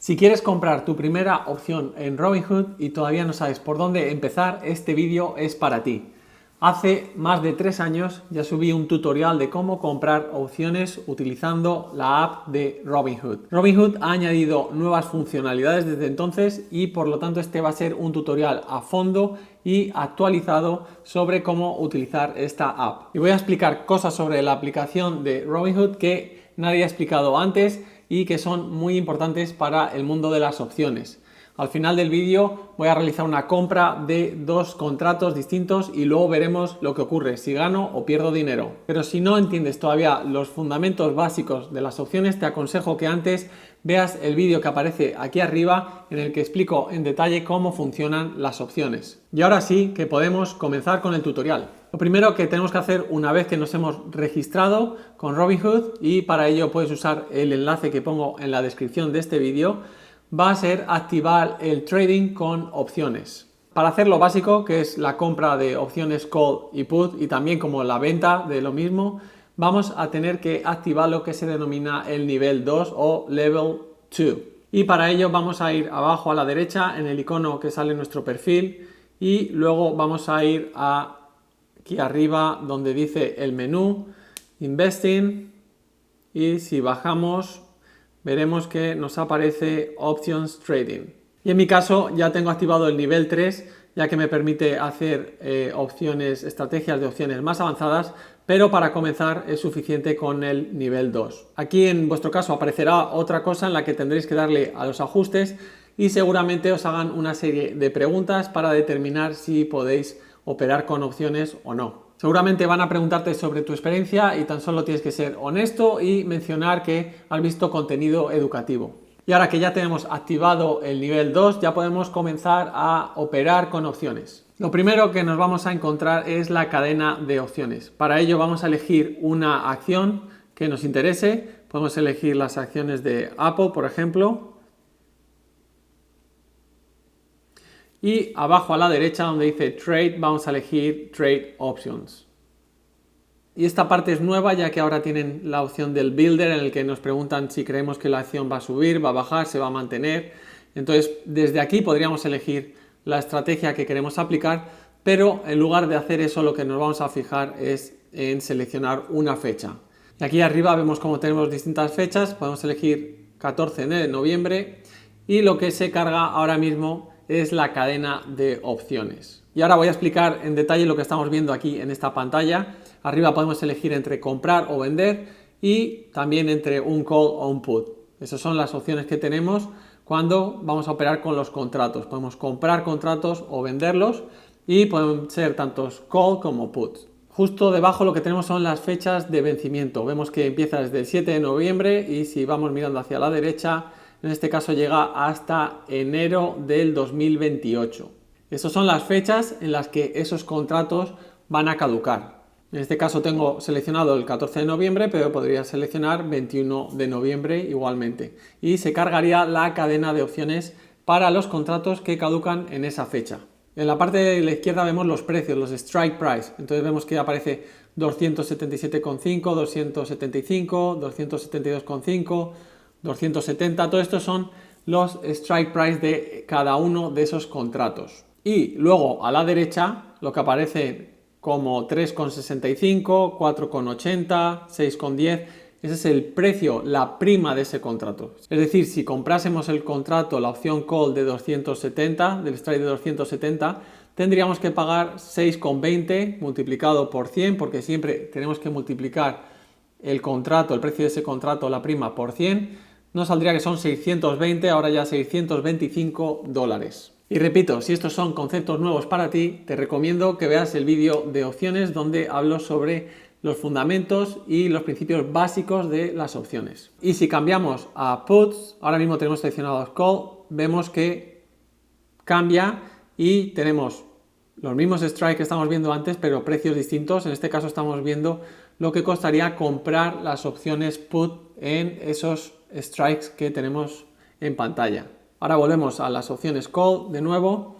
Si quieres comprar tu primera opción en Robinhood y todavía no sabes por dónde empezar, este vídeo es para ti. Hace más de 3 años ya subí un tutorial de cómo comprar opciones utilizando la app de Robinhood. Robinhood ha añadido nuevas funcionalidades desde entonces y por lo tanto este va a ser un tutorial a fondo y actualizado sobre cómo utilizar esta app. Y voy a explicar cosas sobre la aplicación de Robinhood que nadie ha explicado antes y que son muy importantes para el mundo de las opciones. Al final del vídeo voy a realizar una compra de 2 contratos distintos y luego veremos lo que ocurre, si gano o pierdo dinero. Pero si no entiendes todavía los fundamentos básicos de las opciones, te aconsejo que antes veas el vídeo que aparece aquí arriba en el que explico en detalle cómo funcionan las opciones. Y ahora sí que podemos comenzar con el tutorial. Lo primero que tenemos que hacer una vez que nos hemos registrado con Robinhood, y para ello puedes usar el enlace que pongo en la descripción de este vídeo, va a ser activar el trading con opciones. Para hacer lo básico, que es la compra de opciones call y put, y también como la venta de lo mismo, vamos a tener que activar lo que se denomina el nivel 2 o level 2. Y para ello vamos a ir abajo a la derecha en el icono que sale en nuestro perfil y luego vamos a ir aquí arriba donde dice el menú, Investing, y si bajamos veremos que nos aparece Options Trading. Y en mi caso ya tengo activado el nivel 3, ya que me permite hacer estrategias de opciones más avanzadas, pero para comenzar es suficiente con el nivel 2. Aquí en vuestro caso aparecerá otra cosa en la que tendréis que darle a los ajustes y seguramente os hagan una serie de preguntas para determinar si podéis operar con opciones o no. Seguramente van a preguntarte sobre tu experiencia y tan solo tienes que ser honesto y mencionar que has visto contenido educativo. Y ahora que ya tenemos activado el nivel 2, ya podemos comenzar a operar con opciones. Lo primero que nos vamos a encontrar es la cadena de opciones. Para ello vamos a elegir una acción que nos interese. Podemos elegir las acciones de Apple, por ejemplo. Y abajo a la derecha donde dice Trade vamos a elegir Trade Options. Y esta parte es nueva ya que ahora tienen la opción del Builder en el que nos preguntan si creemos que la acción va a subir, va a bajar, se va a mantener. Entonces desde aquí podríamos elegir la estrategia que queremos aplicar, pero en lugar de hacer eso lo que nos vamos a fijar es en seleccionar una fecha. Y aquí arriba vemos cómo tenemos distintas fechas, podemos elegir 14 de noviembre y lo que se carga ahora mismo es la cadena de opciones. Y ahora voy a explicar en detalle lo que estamos viendo aquí en esta pantalla. Arriba podemos elegir entre comprar o vender y también entre un call o un put. Esas son las opciones que tenemos cuando vamos a operar con los contratos. Podemos comprar contratos o venderlos y pueden ser tantos call como put. Justo debajo lo que tenemos son las fechas de vencimiento. Vemos que empieza desde el 7 de noviembre y si vamos mirando hacia la derecha, en este caso llega hasta enero del 2028. Esas son las fechas en las que esos contratos van a caducar. En este caso tengo seleccionado el 14 de noviembre, pero podría seleccionar 21 de noviembre igualmente. Y se cargaría la cadena de opciones para los contratos que caducan en esa fecha. En la parte de la izquierda vemos los precios, los strike price. Entonces vemos que aparece 277,5, 275, 272,5, 270, todo esto son los strike price de cada uno de esos contratos. Y luego a la derecha lo que aparece como 3,65, 4,80, 6,10, ese es el precio, la prima de ese contrato. Es decir, si comprásemos el contrato, la opción call de 270, del strike de 270, tendríamos que pagar 6,20 multiplicado por 100, porque siempre tenemos que multiplicar el contrato, el precio de ese contrato, la prima por 100, nos saldría que son 620, ahora ya 625 dólares. Y repito, si estos son conceptos nuevos para ti, te recomiendo que veas el vídeo de opciones donde hablo sobre los fundamentos y los principios básicos de las opciones. Y si cambiamos a puts, ahora mismo tenemos seleccionados call, vemos que cambia y tenemos los mismos strikes que estamos viendo antes, pero precios distintos. En este caso estamos viendo lo que costaría comprar las opciones put en esos strikes que tenemos en pantalla. Ahora volvemos a las opciones call de nuevo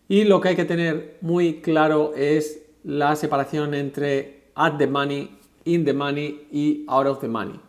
y lo que hay que tener muy claro es la separación entre at the money, in the money y out of the money.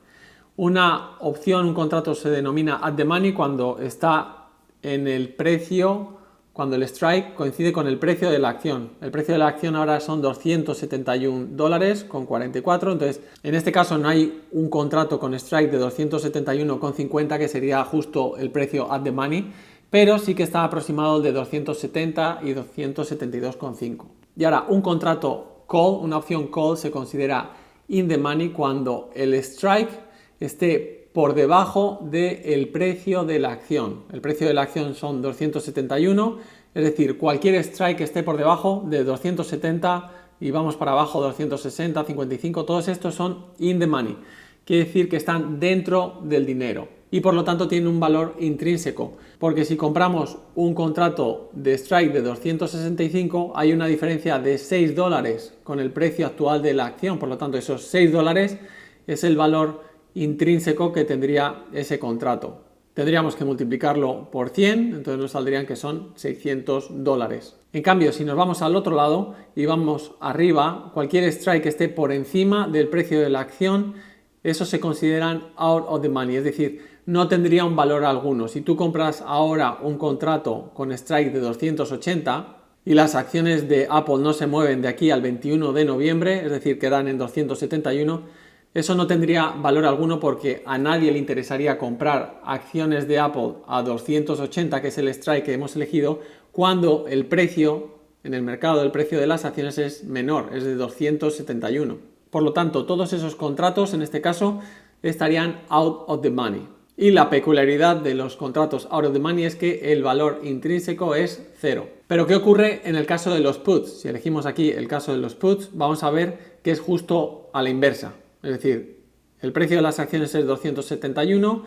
Una opción, un contrato se denomina at the money cuando está en el precio, cuando el strike coincide con el precio de la acción. El precio de la acción ahora son $271,44, entonces en este caso no hay un contrato con strike de 271,50 que sería justo el precio at the money, pero sí que está aproximado de 270 y 272,5. Y ahora un contrato call, una opción call se considera in the money cuando el strike esté por debajo del precio de la acción. El precio de la acción son 271, es decir, cualquier strike que esté por debajo de 270 y vamos para abajo 260, 55, todos estos son in the money. Quiere decir que están dentro del dinero y por lo tanto tienen un valor intrínseco, porque si compramos un contrato de strike de 265 hay una diferencia de $6 con el precio actual de la acción, por lo tanto esos $6 es el valor intrínseco que tendría ese contrato. Tendríamos que multiplicarlo por 100, entonces nos saldrían que son $600. En cambio, si nos vamos al otro lado y vamos arriba, cualquier strike que esté por encima del precio de la acción, esos se consideran out of the money, es decir, no tendría un valor alguno. Si tú compras ahora un contrato con strike de 280 y las acciones de Apple no se mueven de aquí al 21 de noviembre, es decir, quedan en 271, eso no tendría valor alguno porque a nadie le interesaría comprar acciones de Apple a 280, que es el strike que hemos elegido, cuando el precio en el mercado, el precio de las acciones es menor, es de 271. Por lo tanto, todos esos contratos, en este caso, estarían out of the money. Y la peculiaridad de los contratos out of the money es que el valor intrínseco es cero. Pero ¿qué ocurre en el caso de los puts? Si elegimos aquí el caso de los puts, vamos a ver que es justo a la inversa. Es decir, el precio de las acciones es 271,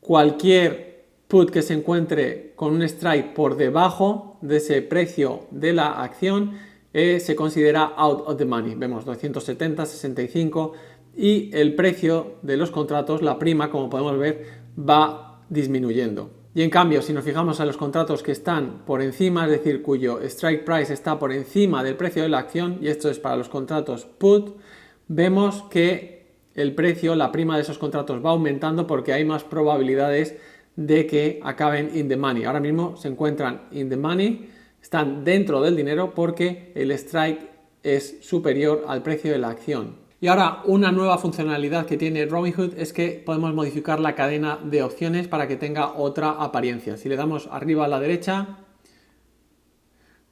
cualquier put que se encuentre con un strike por debajo de ese precio de la acción se considera out of the money. Vemos 270, 65 y el precio de los contratos, la prima, como podemos ver, va disminuyendo. Y en cambio, si nos fijamos en los contratos que están por encima, es decir, cuyo strike price está por encima del precio de la acción, y esto es para los contratos put, vemos que el precio, la prima de esos contratos va aumentando porque hay más probabilidades de que acaben in the money. Ahora mismo se encuentran in the money, están dentro del dinero porque el strike es superior al precio de la acción. Y ahora una nueva funcionalidad que tiene Robinhood es que podemos modificar la cadena de opciones para que tenga otra apariencia. Si le damos arriba a la derecha,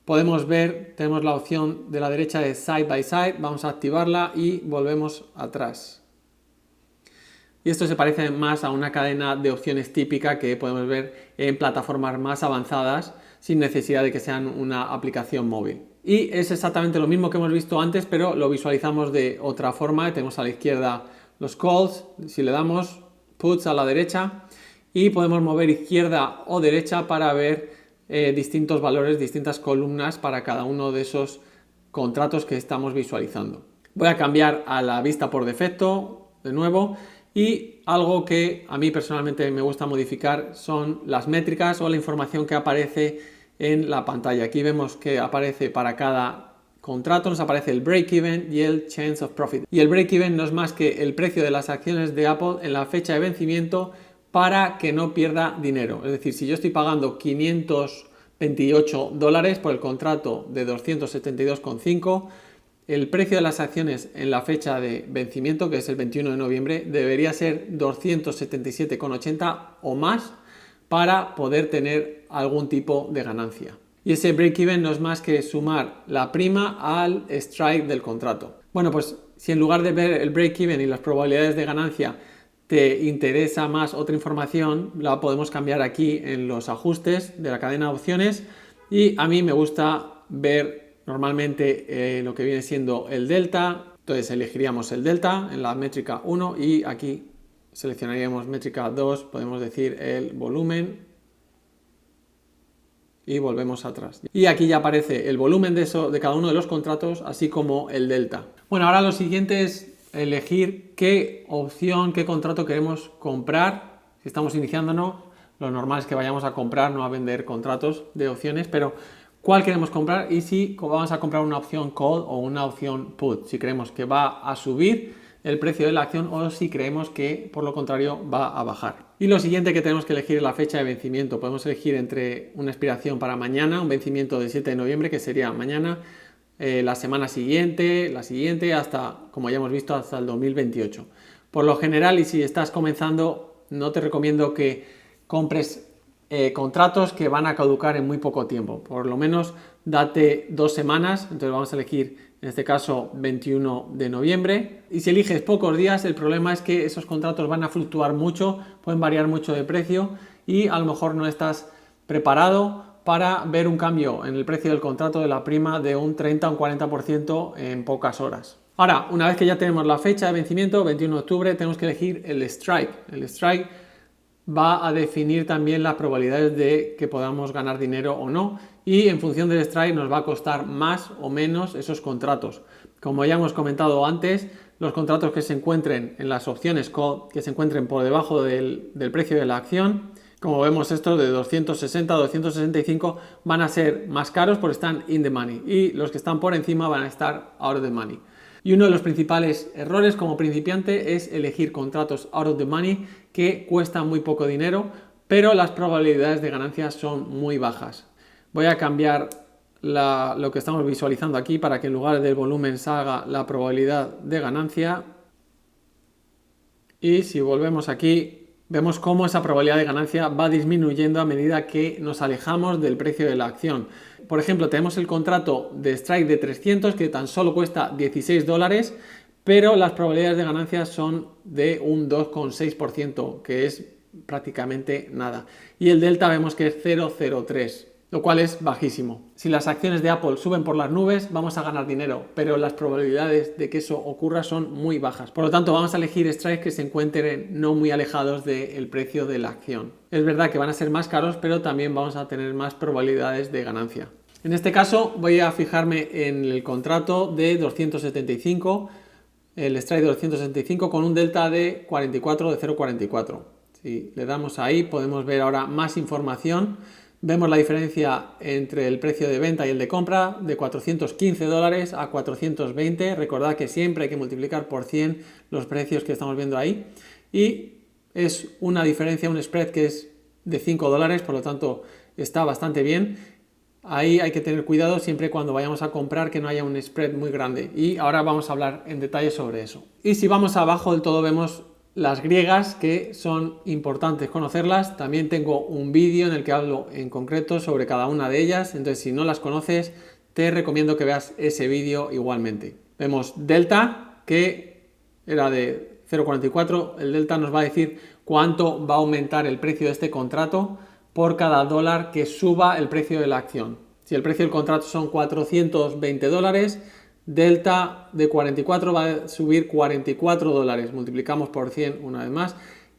podemos ver, tenemos la opción de la derecha de Side by Side, vamos a activarla y volvemos atrás. Y esto se parece más a una cadena de opciones típica que podemos ver en plataformas más avanzadas sin necesidad de que sean una aplicación móvil. Y es exactamente lo mismo que hemos visto antes, pero lo visualizamos de otra forma. Tenemos a la izquierda los calls, si le damos puts a la derecha, y podemos mover izquierda o derecha para ver distintos valores, distintas columnas para cada uno de esos contratos que estamos visualizando. Voy a cambiar a la vista por defecto de nuevo. Y algo que a mí personalmente me gusta modificar son las métricas o la información que aparece en la pantalla. Aquí vemos que aparece para cada contrato, nos aparece el break-even y el chance of profit. Y el break-even no es más que el precio de las acciones de Apple en la fecha de vencimiento para que no pierda dinero. Es decir, si yo estoy pagando $528 por el contrato de 272,5, el precio de las acciones en la fecha de vencimiento, que es el 21 de noviembre, debería ser 277,80 o más para poder tener algún tipo de ganancia. Y ese break-even no es más que sumar la prima al strike del contrato. Bueno, pues si en lugar de ver el break-even y las probabilidades de ganancia te interesa más otra información, la podemos cambiar aquí en los ajustes de la cadena de opciones y a mí me gusta ver normalmente lo que viene siendo el delta. Entonces elegiríamos el delta en la métrica 1 y aquí seleccionaríamos métrica 2, podemos decir el volumen y volvemos atrás. Y aquí ya aparece el volumen de cada uno de los contratos, así como el delta. Bueno, ahora lo siguiente es elegir qué opción, qué contrato queremos comprar. Si estamos iniciándonos, lo normal es que vayamos a comprar, no a vender contratos de opciones, pero cuál queremos comprar y si vamos a comprar una opción call o una opción put. Si creemos que va a subir, el precio de la acción o si creemos que por lo contrario va a bajar. Y lo siguiente que tenemos que elegir es la fecha de vencimiento. Podemos elegir entre una expiración para mañana, un vencimiento del 7 de noviembre, que sería mañana, la semana siguiente, la siguiente, hasta, como ya hemos visto, hasta el 2028. Por lo general, y si estás comenzando, no te recomiendo que compres contratos que van a caducar en muy poco tiempo. Por lo menos date 2 semanas, entonces vamos a elegir en este caso 21 de noviembre. Y si eliges pocos días, el problema es que esos contratos van a fluctuar mucho, pueden variar mucho de precio y a lo mejor no estás preparado para ver un cambio en el precio del contrato de la prima de un 30 o un 40% en pocas horas. Ahora, una vez que ya tenemos la fecha de vencimiento, 21 de octubre, tenemos que elegir el strike. El strike va a definir también las probabilidades de que podamos ganar dinero o no, y en función del strike nos va a costar más o menos esos contratos. Como ya hemos comentado antes, los contratos que se encuentren en las opciones call, que se encuentren por debajo del precio de la acción, como vemos estos de 260 a 265 van a ser más caros porque están in the money, y los que están por encima van a estar out of the money. Y uno de los principales errores como principiante es elegir contratos out of the money que cuestan muy poco dinero, pero las probabilidades de ganancia son muy bajas. Voy a cambiar lo que estamos visualizando aquí para que en lugar del volumen salga la probabilidad de ganancia. Y si volvemos aquí, vemos cómo esa probabilidad de ganancia va disminuyendo a medida que nos alejamos del precio de la acción. Por ejemplo, tenemos el contrato de strike de 300 que tan solo cuesta $16, pero las probabilidades de ganancia son de un 2,6%, que es prácticamente nada. Y el delta vemos que es 0,03, lo cual es bajísimo. Si las acciones de Apple suben por las nubes, vamos a ganar dinero, pero las probabilidades de que eso ocurra son muy bajas. Por lo tanto, vamos a elegir strikes que se encuentren no muy alejados del precio de la acción. Es verdad que van a ser más caros, pero también vamos a tener más probabilidades de ganancia. En este caso, voy a fijarme en el contrato de 275, el strike de 275 con un delta de 44 de 0,44. Si le damos ahí, podemos ver ahora más información. Vemos la diferencia entre el precio de venta y el de compra de $415 a 420. Recordad que siempre hay que multiplicar por 100 los precios que estamos viendo ahí. Y es una diferencia, un spread que es de $5, por lo tanto está bastante bien. Ahí hay que tener cuidado siempre cuando vayamos a comprar que no haya un spread muy grande. Y ahora vamos a hablar en detalle sobre eso. Y si vamos abajo del todo vemos las griegas, que son importantes conocerlas. También tengo un vídeo en el que hablo en concreto sobre cada una de ellas, entonces si no las conoces te recomiendo que veas ese vídeo igualmente. Vemos delta, que era de 0,44, el delta nos va a decir cuánto va a aumentar el precio de este contrato por cada dólar que suba el precio de la acción. Si el precio del contrato son $420, delta de 44 va a subir $44, multiplicamos por 100 una vez más,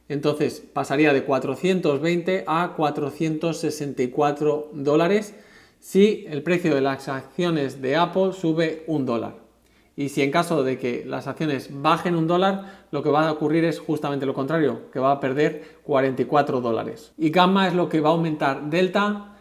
entonces pasaría de 420 a $464 si el precio de las acciones de Apple sube $1. Y si en caso de que las acciones bajen $1, lo que va a ocurrir es justamente lo contrario, que va a perder $44. Y gamma es lo que va a aumentar delta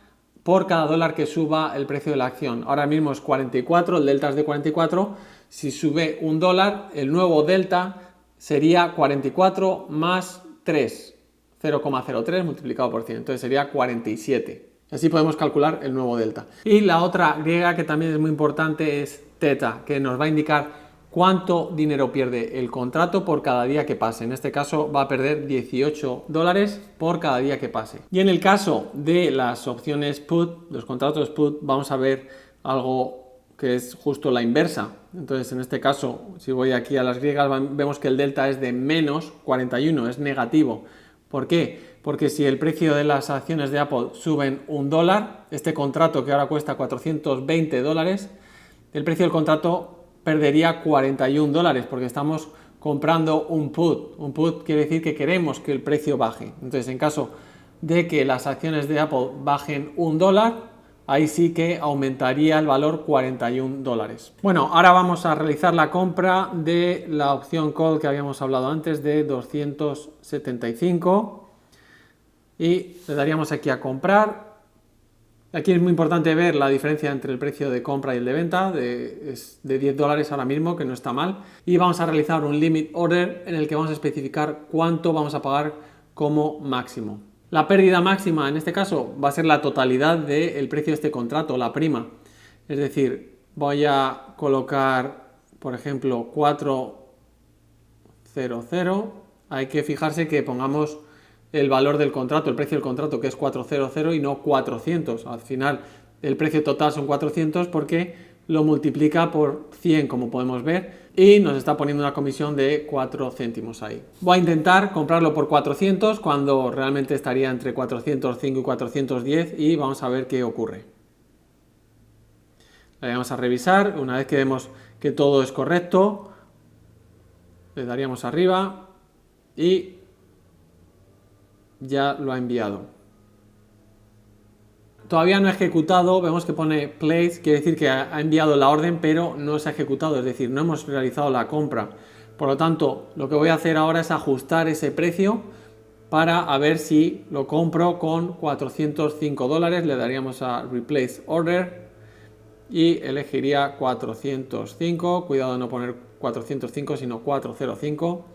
por cada dólar que suba el precio de la acción. Ahora mismo es 44, el delta es de 44. Si sube $1, el nuevo delta sería 44 más 3, 0,03 multiplicado por 100. Entonces sería 47. Así podemos calcular el nuevo delta. Y la otra griega que también es muy importante es teta, que nos va a indicar cuánto dinero pierde el contrato por cada día que pase. En este caso va a perder $18 por cada día que pase. Y en el caso de las opciones put, los contratos put, vamos a ver algo que es justo la inversa. Entonces en este caso, si voy aquí a las griegas, vemos que el delta es de menos 41, es negativo. ¿Por qué? Porque si el precio de las acciones de Apple suben $1, este contrato que ahora cuesta $420, el precio del contrato perdería $41 porque estamos comprando un put. Un put quiere decir que queremos que el precio baje. Entonces, en caso de que las acciones de Apple bajen $1, ahí sí que aumentaría el valor $41. Bueno, ahora vamos a realizar la compra de la opción call que habíamos hablado antes de 275 y le daríamos aquí a comprar. Aquí es muy importante ver la diferencia entre el precio de compra y el de venta, es de $10 ahora mismo, que no está mal. Y vamos a realizar un limit order en el que vamos a especificar cuánto vamos a pagar como máximo. La pérdida máxima en este caso va a ser la totalidad del precio de este contrato, la prima. Es decir, voy a colocar, por ejemplo, 400. Hay que fijarse que pongamos el valor del contrato, el precio del contrato, que es 400 y no 400. Al final el precio total son 400 porque lo multiplica por 100, como podemos ver, y nos está poniendo una comisión de 4 céntimos ahí. Voy a intentar comprarlo por 400 cuando realmente estaría entre 405 y 410 y vamos a ver qué ocurre. Le vamos a revisar. Una vez que vemos que todo es correcto, le daríamos arriba y ya lo ha enviado. Todavía no ha ejecutado, vemos que pone place, quiere decir que ha enviado la orden, pero no se ha ejecutado, es decir, no hemos realizado la compra. Por lo tanto, lo que voy a hacer ahora es ajustar ese precio para ver si lo compro con 405 dólares. Le daríamos a Replace Order y elegiría 405. Cuidado de no poner 405, sino 405.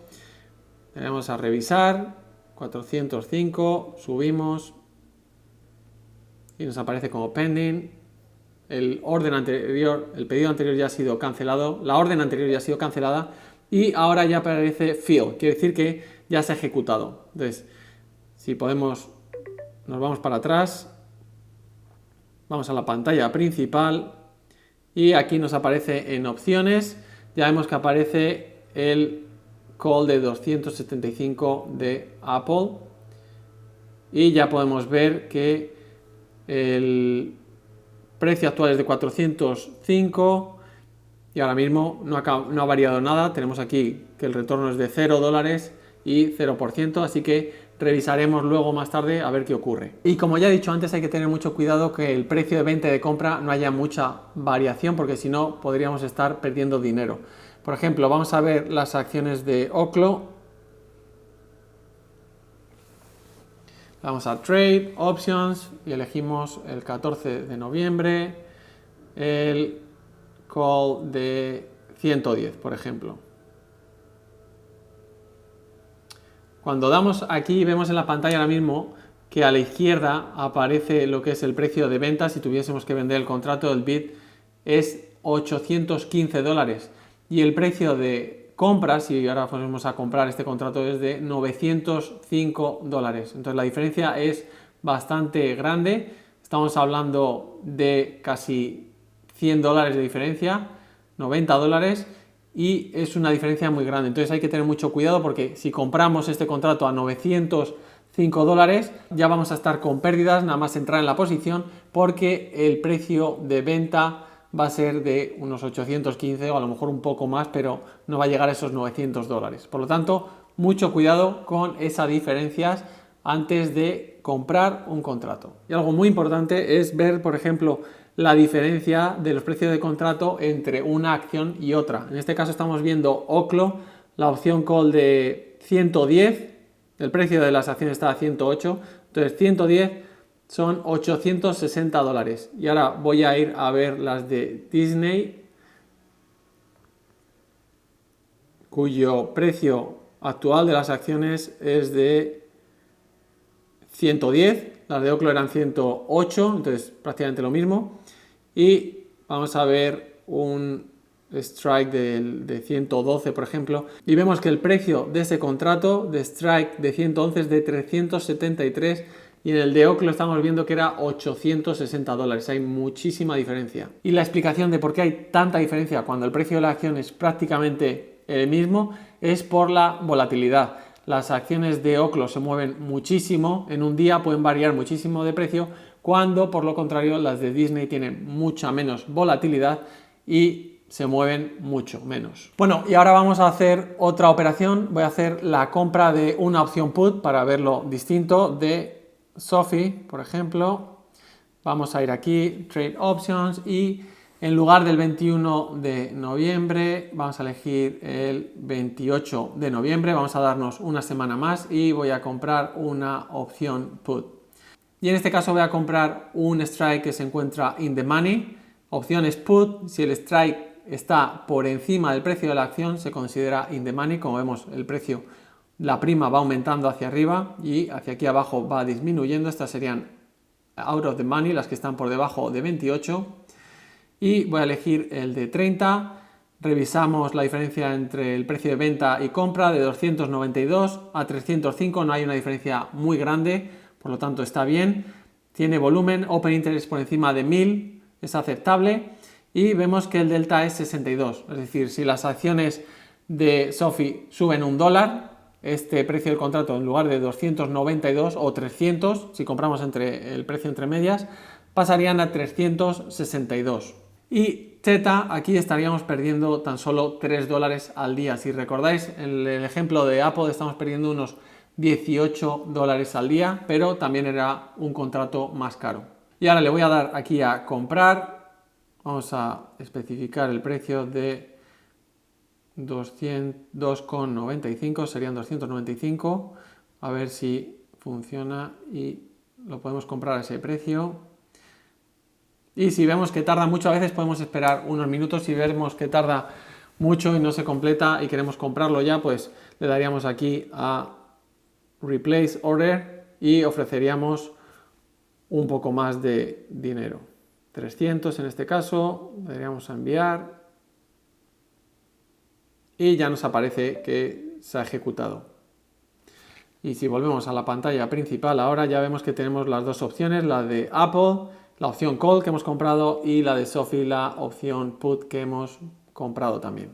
Le damos a revisar. 405, subimos y nos aparece como pending. El pedido anterior ya ha sido cancelado, la orden anterior ya ha sido cancelada y ahora ya aparece fill, quiere decir que ya se ha ejecutado. Entonces, si podemos, nos vamos para atrás, vamos a la pantalla principal y aquí nos aparece en opciones, ya vemos que aparece el call de 275 de Apple y ya podemos ver que el precio actual es de 405 y ahora mismo no ha variado nada. Tenemos aquí que el retorno es de $0 y 0%, así que revisaremos luego más tarde a ver qué ocurre. Y como ya he dicho antes, hay que tener mucho cuidado que el precio de venta y de compra no haya mucha variación, porque si no podríamos estar perdiendo dinero. Por ejemplo, vamos a ver las acciones de Oklo. Vamos a Trade, Options y elegimos el 14 de noviembre, el call de 110, por ejemplo. Cuando damos aquí, vemos en la pantalla ahora mismo que a la izquierda aparece lo que es el precio de venta. Si tuviésemos que vender el contrato, el bid es 815 dólares. Y el precio de compra, si ahora fuésemos a comprar este contrato, es de 905 dólares. Entonces la diferencia es bastante grande. Estamos hablando de casi 100 dólares de diferencia, 90 dólares. Y es una diferencia muy grande. Entonces hay que tener mucho cuidado porque si compramos este contrato a 905 dólares, ya vamos a estar con pérdidas nada más entrar en la posición, porque el precio de venta va a ser de unos 815 o a lo mejor un poco más, pero no va a llegar a esos 900 dólares. Por lo tanto, mucho cuidado con esas diferencias antes de comprar un contrato. Y algo muy importante es ver, por ejemplo, la diferencia de los precios de contrato entre una acción y otra. En este caso estamos viendo Oklo, la opción call de 110, el precio de las acciones está a 108, entonces 110 son 860 dólares. Y ahora voy a ir a ver las de Disney, cuyo precio actual de las acciones es de 110, las de Oklo eran 108, entonces prácticamente lo mismo. Y vamos a ver un strike de 112, por ejemplo, y vemos que el precio de ese contrato de strike de 111 es de 373 y en el de Oklo estamos viendo que era 860 dólares. Hay muchísima diferencia. Y la explicación de por qué hay tanta diferencia cuando el precio de la acción es prácticamente el mismo es por la volatilidad. Las acciones de Oklo se mueven muchísimo, en un día pueden variar muchísimo de precio, cuando por lo contrario las de Disney tienen mucha menos volatilidad y se mueven mucho menos. Bueno, y ahora vamos a hacer otra operación. Voy a hacer la compra de una opción put para verlo distinto de Sophie, por ejemplo. Vamos a ir aquí, Trade Options, y en lugar del 21 de noviembre vamos a elegir el 28 de noviembre. Vamos a darnos una semana más y voy a comprar una opción put. Y en este caso voy a comprar un strike que se encuentra in the money. Opción es put. Si el strike está por encima del precio de la acción, se considera in the money. Como vemos, el precio, la prima va aumentando hacia arriba y hacia aquí abajo va disminuyendo. Estas serían out of the money, las que están por debajo de 28. Y voy a elegir el de 30. Revisamos la diferencia entre el precio de venta y compra de 292 a 305. No hay una diferencia muy grande, por lo tanto está bien. Tiene volumen, open interest por encima de 1000, es aceptable. Y vemos que el delta es 62. Es decir, si las acciones de SoFi suben $1, este precio del contrato en lugar de 292 o 300, si compramos el precio entre medias, pasarían a 362. Y Theta, aquí estaríamos perdiendo tan solo $3 al día. Si recordáis, en el ejemplo de Apple estamos perdiendo unos $18 al día, pero también era un contrato más caro. Y ahora le voy a dar aquí a comprar. Vamos a especificar el precio de 202,95, serían 295. A ver si funciona y lo podemos comprar a ese precio. Y si vemos que tarda mucho, a veces podemos esperar unos minutos. Si vemos que tarda mucho y no se completa y queremos comprarlo ya, pues le daríamos aquí a Replace Order y ofreceríamos un poco más de dinero. 300 en este caso, le daríamos a enviar y ya nos aparece que se ha ejecutado. Y si volvemos a la pantalla principal, ahora ya vemos que tenemos las dos opciones, la de Apple, la opción Call que hemos comprado, y la de SoFi, la opción Put que hemos comprado también.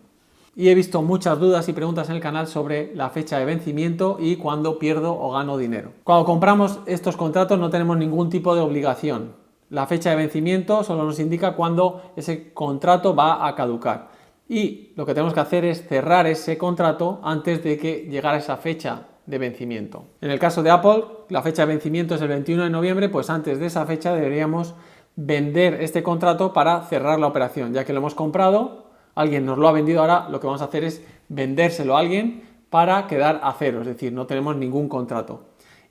Y he visto muchas dudas y preguntas en el canal sobre la fecha de vencimiento y cuándo pierdo o gano dinero. Cuando compramos estos contratos no tenemos ningún tipo de obligación. La fecha de vencimiento solo nos indica cuándo ese contrato va a caducar. Y lo que tenemos que hacer es cerrar ese contrato antes de que llegara esa fecha de vencimiento. En el caso de Apple, la fecha de vencimiento es el 21 de noviembre, pues antes de esa fecha deberíamos vender este contrato para cerrar la operación. Ya que lo hemos comprado, alguien nos lo ha vendido, ahora lo que vamos a hacer es vendérselo a alguien para quedar a cero, es decir, no tenemos ningún contrato.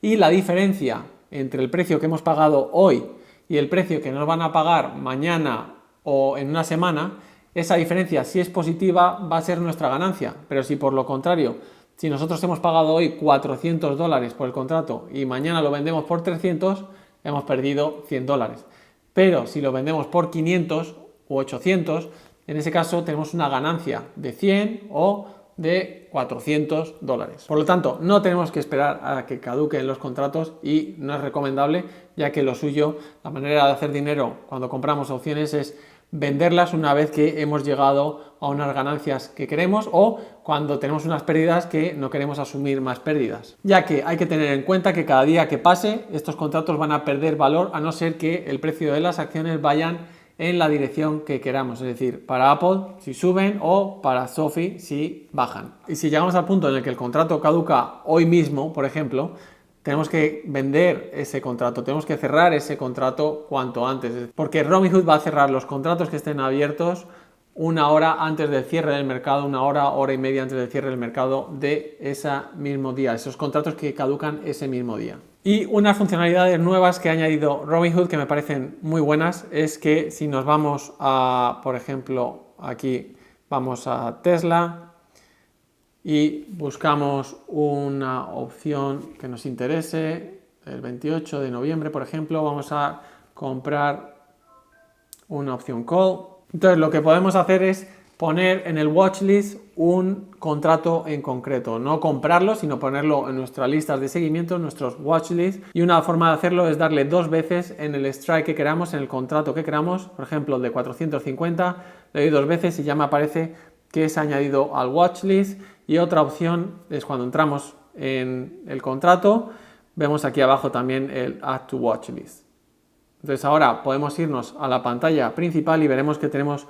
Y la diferencia entre el precio que hemos pagado hoy y el precio que nos van a pagar mañana o en una semana, esa diferencia, si es positiva, va a ser nuestra ganancia. Pero si por lo contrario, si nosotros hemos pagado hoy $400 por el contrato y mañana lo vendemos por 300, hemos perdido $100. Pero si lo vendemos por 500 u 800, en ese caso tenemos una ganancia de 100 o de $400. Por lo tanto, no tenemos que esperar a que caduquen los contratos y no es recomendable, ya que lo suyo, la manera de hacer dinero cuando compramos opciones es venderlas una vez que hemos llegado a unas ganancias que queremos o cuando tenemos unas pérdidas que no queremos asumir más pérdidas. Ya que hay que tener en cuenta que cada día que pase estos contratos van a perder valor a no ser que el precio de las acciones vayan en la dirección que queramos, es decir, para Apple si suben o para SoFi si bajan. Y si llegamos al punto en el que el contrato caduca hoy mismo, por ejemplo, tenemos que vender ese contrato, tenemos que cerrar ese contrato cuanto antes, porque Robinhood va a cerrar los contratos que estén abiertos una hora antes del cierre del mercado, hora y media antes del cierre del mercado de ese mismo día, esos contratos que caducan ese mismo día. Y unas funcionalidades nuevas que ha añadido Robinhood que me parecen muy buenas es que si nos vamos a, por ejemplo, aquí vamos a Tesla y buscamos una opción que nos interese, el 28 de noviembre, por ejemplo, vamos a comprar una opción call. Entonces lo que podemos hacer es poner en el watchlist un contrato en concreto, no comprarlo, sino ponerlo en nuestras listas de seguimiento, en nuestros watchlist. Y una forma de hacerlo es darle 2 veces en el strike que queramos, en el contrato que queramos, por ejemplo el de 450, le doy 2 veces y ya me aparece que se ha añadido al watchlist. Y otra opción es cuando entramos en el contrato, vemos aquí abajo también el Add to Watchlist. Entonces ahora podemos irnos a la pantalla principal y veremos que tenemos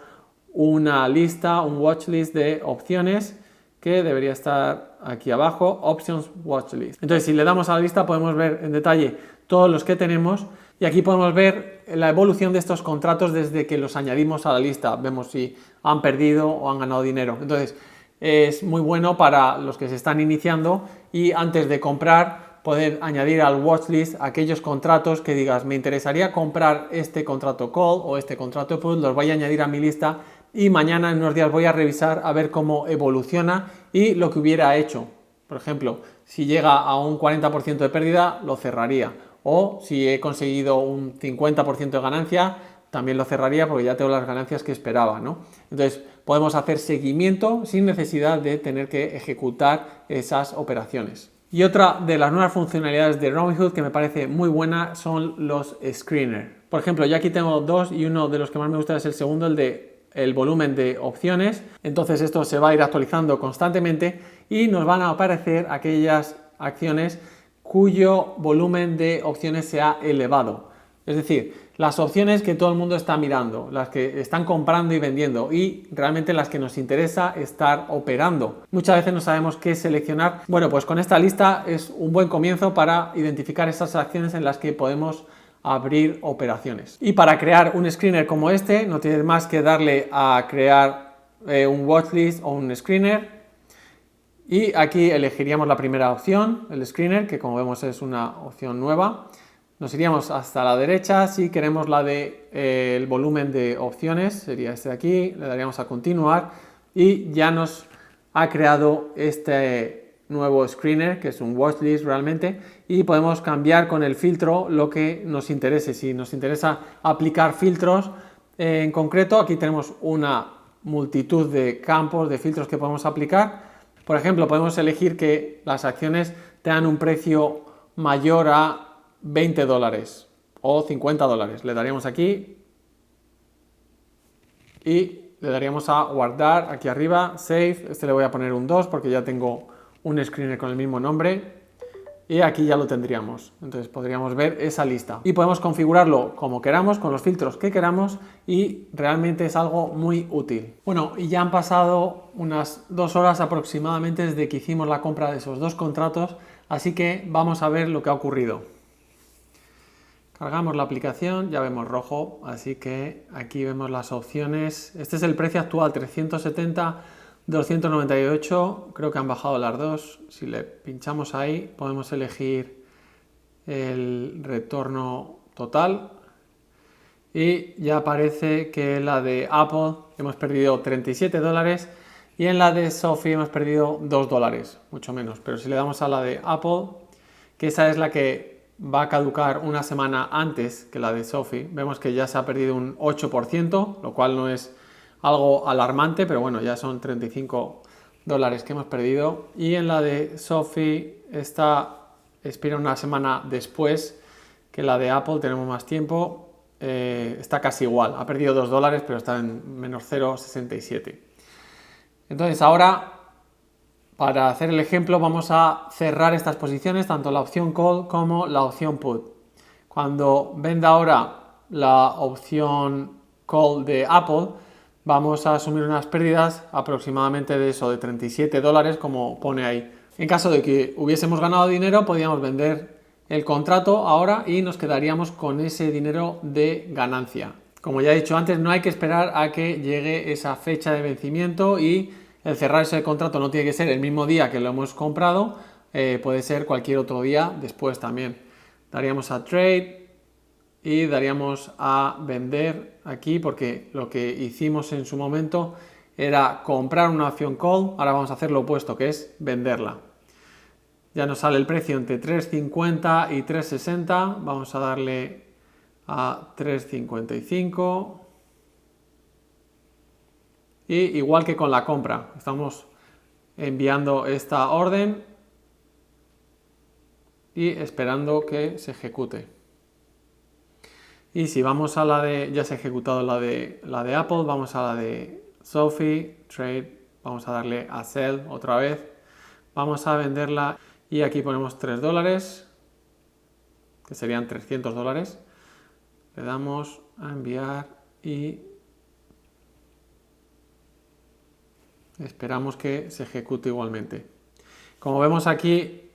una lista, un watchlist de opciones que debería estar aquí abajo, Options Watchlist. Entonces si le damos a la lista podemos ver en detalle todos los que tenemos y aquí podemos ver la evolución de estos contratos desde que los añadimos a la lista. Vemos si han perdido o han ganado dinero. Entonces es muy bueno para los que se están iniciando y antes de comprar poder añadir al watchlist aquellos contratos que digas, me interesaría comprar este contrato call o este contrato put, los voy a añadir a mi lista y mañana en unos días voy a revisar a ver cómo evoluciona y lo que hubiera hecho. Por ejemplo, si llega a un 40% de pérdida, lo cerraría. O si he conseguido un 50% de ganancia, también lo cerraría porque ya tengo las ganancias que esperaba, ¿no? Entonces, podemos hacer seguimiento sin necesidad de tener que ejecutar esas operaciones. Y otra de las nuevas funcionalidades de Robinhood que me parece muy buena son los screeners. Por ejemplo, yo aquí tengo dos y uno de los que más me gusta es el segundo, el de el volumen de opciones. Entonces esto se va a ir actualizando constantemente y nos van a aparecer aquellas acciones cuyo volumen de opciones se ha elevado. Es decir, las opciones que todo el mundo está mirando, las que están comprando y vendiendo y realmente las que nos interesa estar operando. Muchas veces no sabemos qué seleccionar. Bueno, pues con esta lista es un buen comienzo para identificar esas acciones en las que podemos abrir operaciones. Y para crear un screener como este, no tienes más que darle a crear un watchlist o un screener. Y aquí elegiríamos la primera opción, el screener, que como vemos es una opción nueva. Nos iríamos hasta la derecha, si queremos la de el volumen de opciones, sería este de aquí, le daríamos a continuar y ya nos ha creado este nuevo screener, que es un watchlist realmente, y podemos cambiar con el filtro lo que nos interese. Si nos interesa aplicar filtros en concreto, aquí tenemos una multitud de campos, de filtros que podemos aplicar. Por ejemplo, podemos elegir que las acciones tengan un precio mayor a $20 o $50. Le daríamos aquí y le daríamos a guardar aquí arriba, save. Este le voy a poner un 2 porque ya tengo un screener con el mismo nombre y aquí ya lo tendríamos. Entonces podríamos ver esa lista y podemos configurarlo como queramos, con los filtros que queramos y realmente es algo muy útil. Bueno, y ya han pasado unas 2 horas aproximadamente desde que hicimos la compra de esos dos contratos, así que vamos a ver lo que ha ocurrido. Cargamos la aplicación, ya vemos rojo, así que aquí vemos las opciones. Este es el precio actual, 370, 298, creo que han bajado las dos. Si le pinchamos ahí, podemos elegir el retorno total. Y ya aparece que en la de Apple hemos perdido $37 y en la de Sophie hemos perdido $2, mucho menos. Pero si le damos a la de Apple, que esa es la que va a caducar una semana antes que la de Sophie, vemos que ya se ha perdido un 8%, lo cual no es algo alarmante, pero bueno, ya son $35 que hemos perdido. Y en la de Sophie, esta expira una semana después que la de Apple, tenemos más tiempo, está casi igual, ha perdido $2, pero está en menos 0,67. Entonces ahora, para hacer el ejemplo, vamos a cerrar estas posiciones, tanto la opción call como la opción put. Cuando venda ahora la opción call de Apple, vamos a asumir unas pérdidas aproximadamente de eso, de $37, como pone ahí. En caso de que hubiésemos ganado dinero, podríamos vender el contrato ahora y nos quedaríamos con ese dinero de ganancia. Como ya he dicho antes, no hay que esperar a que llegue esa fecha de vencimiento y el cerrar ese contrato no tiene que ser el mismo día que lo hemos comprado, puede ser cualquier otro día después también. Daríamos a Trade y daríamos a vender aquí porque lo que hicimos en su momento era comprar una opción call, ahora vamos a hacer lo opuesto, que es venderla. Ya nos sale el precio entre 3.50 y 3.60, vamos a darle a 3.55 y igual que con la compra, estamos enviando esta orden y esperando que se ejecute. Y si vamos a la de, ya se ha ejecutado la de Apple, vamos a la de Sophie, Trade, vamos a darle a Sell otra vez, vamos a venderla y aquí ponemos $3, que serían $300. Le damos a enviar y esperamos que se ejecute igualmente. Como vemos aquí,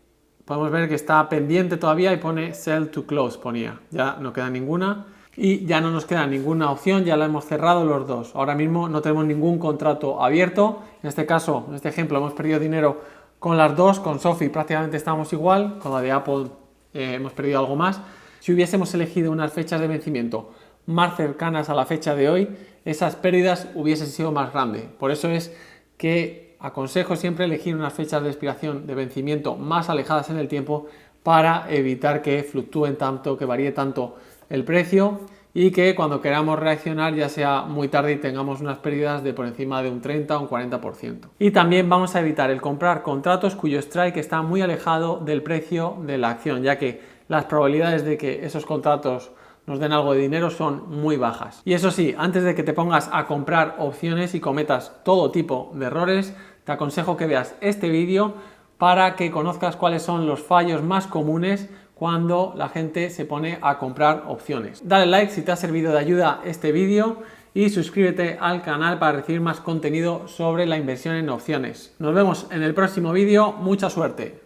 podemos ver que está pendiente todavía y pone Sell to Close, ponía. Ya no queda ninguna y ya no nos queda ninguna opción, ya la hemos cerrado los dos. Ahora mismo no tenemos ningún contrato abierto. En este caso, en este ejemplo, hemos perdido dinero Con las dos, con Sophie prácticamente estamos igual, con la de Apple hemos perdido algo más. Si hubiésemos elegido unas fechas de vencimiento más cercanas a la fecha de hoy, esas pérdidas hubiesen sido más grandes. Por eso es que aconsejo siempre elegir unas fechas de expiración de vencimiento más alejadas en el tiempo para evitar que fluctúen tanto, que varíe tanto el precio y que cuando queramos reaccionar ya sea muy tarde y tengamos unas pérdidas de por encima de un 30 o un 40%. Y también vamos a evitar el comprar contratos cuyo strike está muy alejado del precio de la acción, ya que las probabilidades de que esos contratos nos den algo de dinero son muy bajas. Y eso sí, antes de que te pongas a comprar opciones y cometas todo tipo de errores, te aconsejo que veas este vídeo para que conozcas cuáles son los fallos más comunes cuando la gente se pone a comprar opciones. Dale like si te ha servido de ayuda este vídeo y suscríbete al canal para recibir más contenido sobre la inversión en opciones. Nos vemos en el próximo vídeo, mucha suerte.